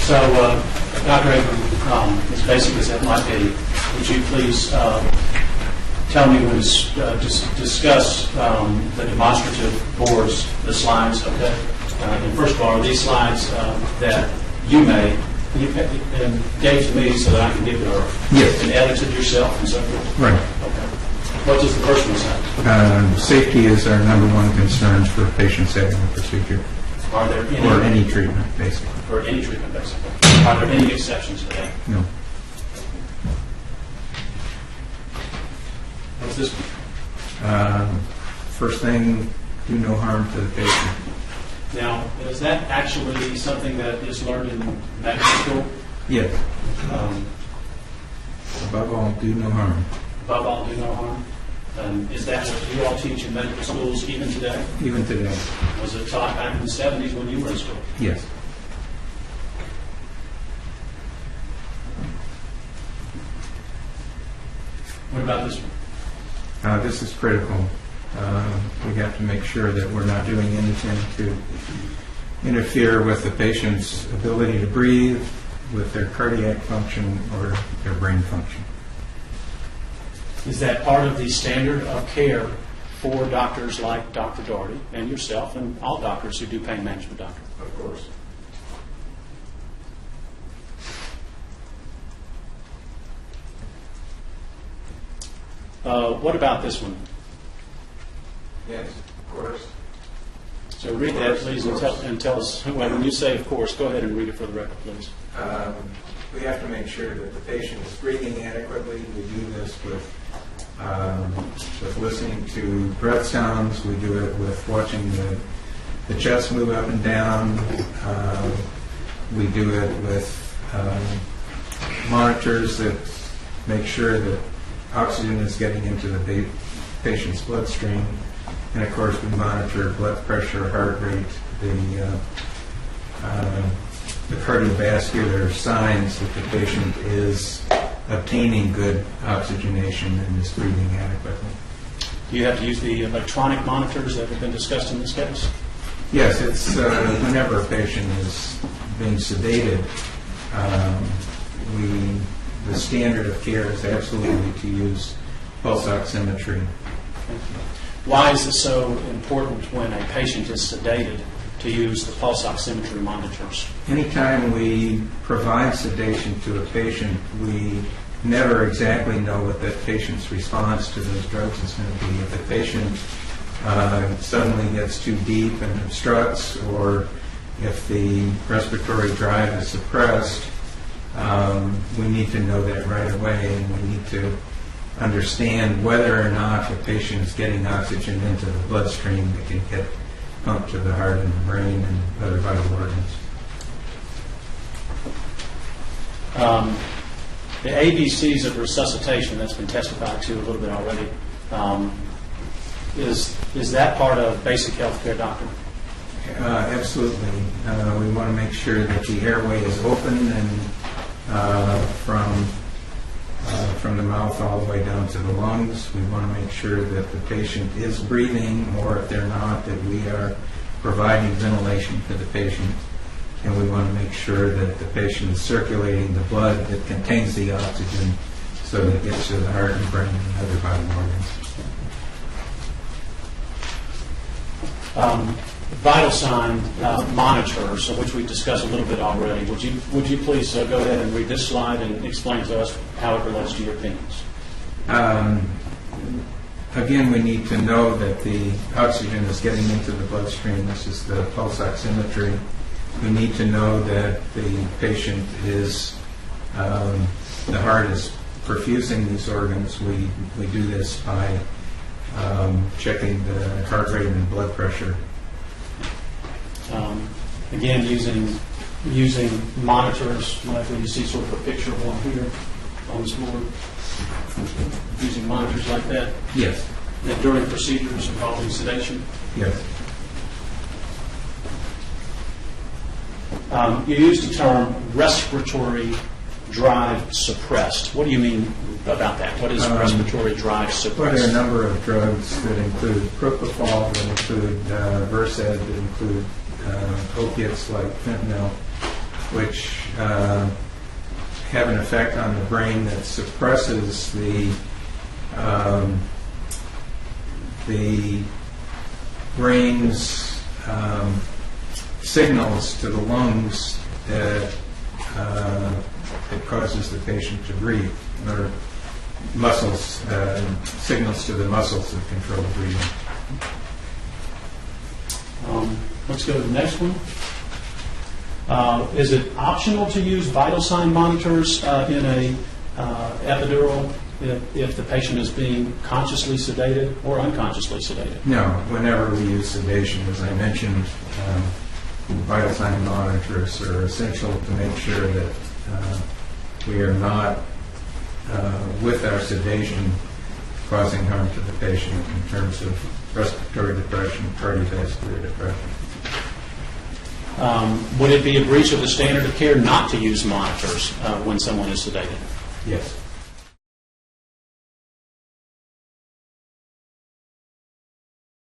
So, Dr. Abram, as basic as that might be, would you please tell me when to discuss the demonstrative boards, the slides, okay? And first of all, are these slides that you made and gave to me so that I can give it Yes. and edit it yourself and so forth? Right. Okay. What does the first one say? Safety is our number one concern for patients having a procedure. Are there any, or any treatment, basically. or any treatment, basically? Are there any exceptions to that? No. What's this one? First thing, do no harm to the patient. Now, is that actually something that is learned in medical school? Yes. Above all, do no harm. Above all, do no harm? Is that what you all teach in medical schools even today? Even today. Was it taught back in the 70s when you were in school? Yes. What about this one? This is critical. We have to make sure that we're not doing anything to interfere with the patient's ability to breathe, with their cardiac function, or their brain function. Is that part of the standard of care for doctors like Dr. Doherty and yourself and all doctors who do pain management, doctor? Of course. What about this one? Yes, of course. So read that, please, and tell us, when you say, of course, go ahead and read it for the record, please. We have to make sure that the patient is breathing adequately. We do this with listening to breath sounds. We do it with watching the chest move up and down. We do it with monitors that make sure that oxygen is getting into the patient's bloodstream. And of course, we monitor blood pressure, heart rate, the cardiovascular signs that the patient is obtaining good oxygenation and is breathing adequately. Do you have to use the electronic monitors that have been discussed in this case? Yes, it's whenever a patient is being sedated, the standard of care is absolutely to use pulse oximetry. Why is it so important when a patient is sedated to use the pulse oximetry monitors? Anytime we provide sedation to a patient, we never exactly know what that patient's response to those drugs is going to be. If the patient suddenly gets too deep and obstructs, or if the respiratory drive is suppressed, we need to know that right away, and we need to understand whether or not the patient is getting oxygen into the bloodstream that can get pumped to the heart and the brain and other vital organs. The ABCs of resuscitation, that's been testified to a little bit already, is that part of basic health care, doctor? Absolutely. We want to make sure that the airway is open and from the mouth all the way down to the lungs. We want to make sure that the patient is breathing, or if they're not, that we are providing ventilation for the patient. And we want to make sure that the patient is circulating the blood that contains the oxygen so that it gets to the heart and brain and other vital organs. Vital sign monitors, which we've discussed a little bit already. Would you please go ahead and read this slide and explain to us how it relates to your opinions? Again, we need to know that the oxygen is getting into the bloodstream. This is the pulse oximetry. We need to know that the patient is, the heart is perfusing these organs. We do this by checking the heart rate and blood pressure. Again, using monitors, like you see sort of a picture of one here on this board, using monitors like that. Yes. And during procedures involving sedation. Yes. You used the term respiratory drive suppressed. What do you mean about that? What is respiratory drive suppressed? Well, there are a number of drugs that include propofol, that include Versed, that include opiates like fentanyl, which have an effect on the brain that suppresses the brain's signals to the lungs that it causes the patient to breathe, or muscles, signals to the muscles that control breathing. Let's go to the next one. Is it optional to use vital sign monitors in a epidural if the patient is being consciously sedated or unconsciously sedated? No, whenever we use sedation, as I mentioned, vital sign monitors are essential to make sure that we are not, with our sedation, causing harm to the patient in terms of respiratory depression, cardiovascular depression. Would it be a breach of the standard of care not to use monitors when someone is sedated? Yes.